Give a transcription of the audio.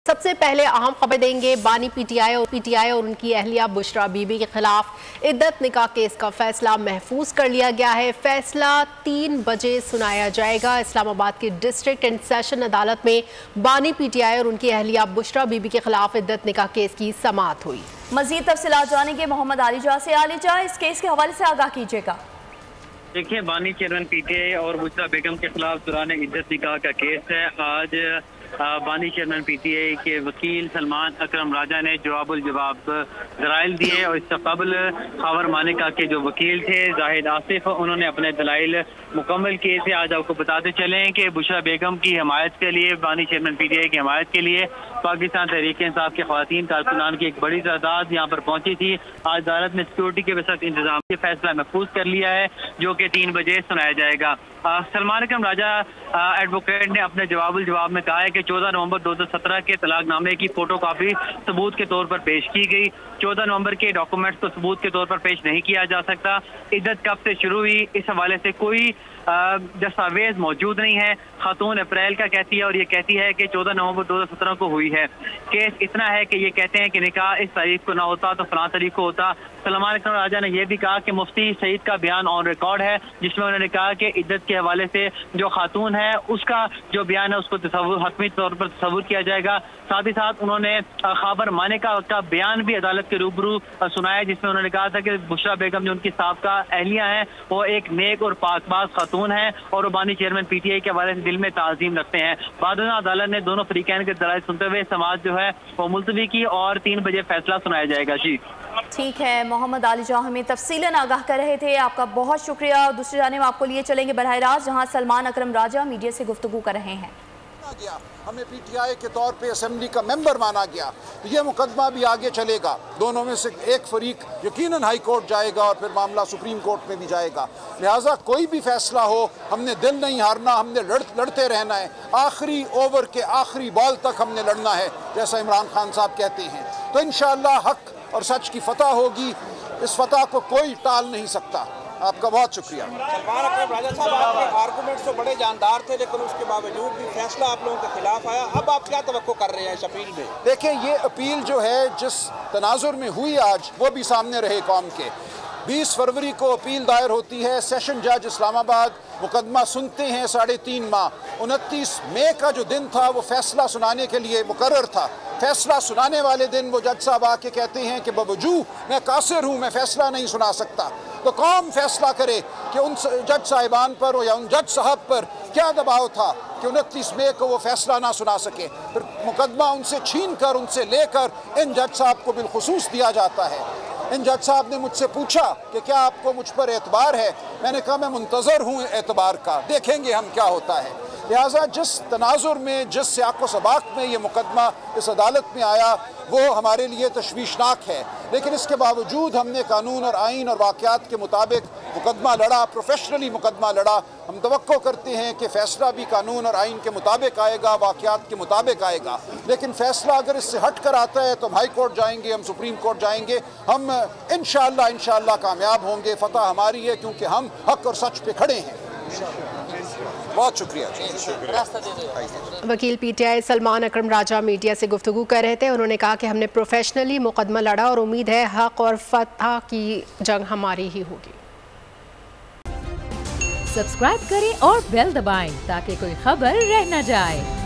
सबसे पहले अहम खबर देंगे। बानी पीटीआई और उनकी अहलिया बुशरा बीबी के खिलाफ इद्दत निकाह केस का फैसला महफूज कर लिया गया है। फैसला 3 बजे सुनाया जाएगा। इस्लामाबाद की डिस्ट्रिक्ट एंड सेशन अदालत में बानी पीटीआई और उनकी अहलिया बुशरा बीबी के खिलाफ इद्दत निकाह केस की समाअत हुई। मजीद तफसीलात जानेंगे मोहम्मद आलिजा से। आलिजा, इस केस के हवाले से आगाह कीजिएगा। देखिए, बानी चेयरमैन पीटीआई और बुशरा बेगम के खिलाफ दौरान इद्दत निकाह का केस है। आज बानी चेयरमैन पीटीआई के वकील सलमान अकरम राजा ने जवाब दलाइल दिए और इससे कबल खावर मानिका के जो वकील थे जाहिद आसिफ, उन्होंने अपने दलाइल मुकम्मल किए थे। आज आपको बताते चलें कि बुशरा बेगम की हमायत के लिए, बानी चेयरमैन पीटीआई की हमायत के लिए पाकिस्तान तहरीक इंसाफ के ख़वातीन कारकुनान की एक बड़ी तादाद यहाँ पर पहुंची थी। आज अदालत ने सिक्योरिटी के सख्त इंतजाम के फैसला महफूज कर लिया है, जो कि 3 बजे सुनाया जाएगा। सलमान अकरम राजा एडवोकेट ने अपने जवाब में कहा है कि 14 नवंबर 2017 के तलाकनामे की फोटो कापी सबूत के तौर पर पेश की गई। 14 नवंबर के डॉक्यूमेंट्स को सबूत के तौर पर पेश नहीं किया जा सकता। इद्दत कब से शुरू हुई, इस हवाले से कोई दस्तावेज मौजूद नहीं है। खातून अप्रैल का कहती है और ये कहती है कि 14 नवंबर 2017 को हुई है। केस इतना है कि ये कहते हैं कि निकाह इस तारीख को ना होता तो फलां तारीख को होता। सलमान अकरम राजा ने यह भी कहा कि मुफ्ती सईद का बयान ऑन रिकॉर्ड है, जिसमें उन्होंने कहा कि इद्दत के हवाले से जो खातून है उसका जो बयान है उसको हतमी तौर पर तस्वुर किया जाएगा। साथ ही साथ उन्होंने खाबर मानिका का बयान भी अदालत के रूबरू सुनाया, जिसमें उन्होंने कहा था कि बुशरा बेगम जो उनकी साबका अहलिया हैं वो एक नेक और पाकबाज खातून है और वो बानी चेयरमैन पीटीआई के हवाले से दिल में ताज़ीम रखते हैं। बाद में अदालत ने दोनों फरीकैन के दलाइल सुनते हुए समाअत जो है वो मुलतवी की और 3 बजे फैसला सुनाया जाएगा। जी ठीक है, मोहम्मद आलिजा हमें तफसीलन आगाह कर रहे थे, आपका बहुत शुक्रिया। और दूसरी जानिब आपको लिए चलेंगे बरह रास्त, जहाँ सलमान अकरम राजा मीडिया से गुफ्तगू कर रहे हैं। हमें पीटीआई के तौर पे असेंबली का मेंबर माना गया, तो ये मुकदमा भी आगे चलेगा। दोनों में से एक फरीक यकीनन हाई कोर्ट जाएगा और फिर मामला सुप्रीम कोर्ट में भी जाएगा। लिहाजा कोई भी फैसला हो, हमने दिल नहीं हारना, हमने लड़ते रहना है। आखिरी ओवर के आखिरी बॉल तक हमने लड़ना है, जैसा इमरान खान साहब कहते हैं। तो इंशाअल्लाह हक और सच की फतह होगी। इस फतह को कोई टाल नहीं सकता। आपका बहुत शुक्रिया। सलमान अकरम राजा साहब, आपके आर्गूमेंट्स तो बड़े जानदार थे, लेकिन उसके बावजूद भी फैसला आप लोगों के खिलाफ आया। अब आप क्या तवक्को कर रहे हैं इस अपील में? देखें, ये अपील जो है जिस तनाजुर में हुई आज, वो भी सामने रहे कौम के। 20 फरवरी को अपील दायर होती है, सेशन जज इस्लामाबाद मुकदमा सुनते हैं 3.5 माह। 29 मई का जो दिन था वो फैसला सुनाने के लिए मुकर्रर था। फैसला सुनाने वाले दिन वो जज साहब आके कहते हैं कि बावजूद मैं कासिर हूँ, मैं फैसला नहीं सुना सकता। तो कौम फैसला करे कि उन जज साहिबान पर या उन जज साहब पर क्या दबाव था कि 29 मई को वो फैसला ना सुना सके। फिर मुकदमा उनसे छीन कर, उनसे लेकर इन जज साहब को बिलखुसूस दिया जाता है। इन जज साहब ने मुझसे पूछा कि क्या आपको मुझ पर एतबार है। मैंने कहा मैं मुंतज़र हूँ एतबार का, देखेंगे हम क्या होता है। लिहाजा जिस तनाजुर में, जिस सियाक़ो सबाक़ में ये मुकदमा इस अदालत में आया, वो हमारे लिए तशवीशनाक है। लेकिन इसके बावजूद हमने कानून और आइन और वाक़यात के मुताबिक मुकदमा लड़ा, प्रोफेशनली मुकदमा लड़ा। हम तवक्को करते हैं कि फ़ैसला भी कानून और आइन के मुताबिक आएगा, वाक़यात के मुताबिक आएगा। लेकिन फ़ैसला अगर इससे हट कर आता है तो हम हाई कोर्ट जाएंगे, हम सुप्रीम कोर्ट जाएंगे। हम इंशाअल्लाह कामयाब होंगे। फतह हमारी है क्योंकि हम हक और सच पे खड़े हैं। बहुत शुक्रिया। वकील पीटीआई सलमान अकरम राजा मीडिया से गुफ्तगू कर रहे थे। उन्होंने कहा कि हमने प्रोफेशनली मुकदमा लड़ा और उम्मीद है हक और फतह की जंग हमारी ही होगी। सब्सक्राइब करें और बेल दबाएं ताकि कोई खबर रह न जाए।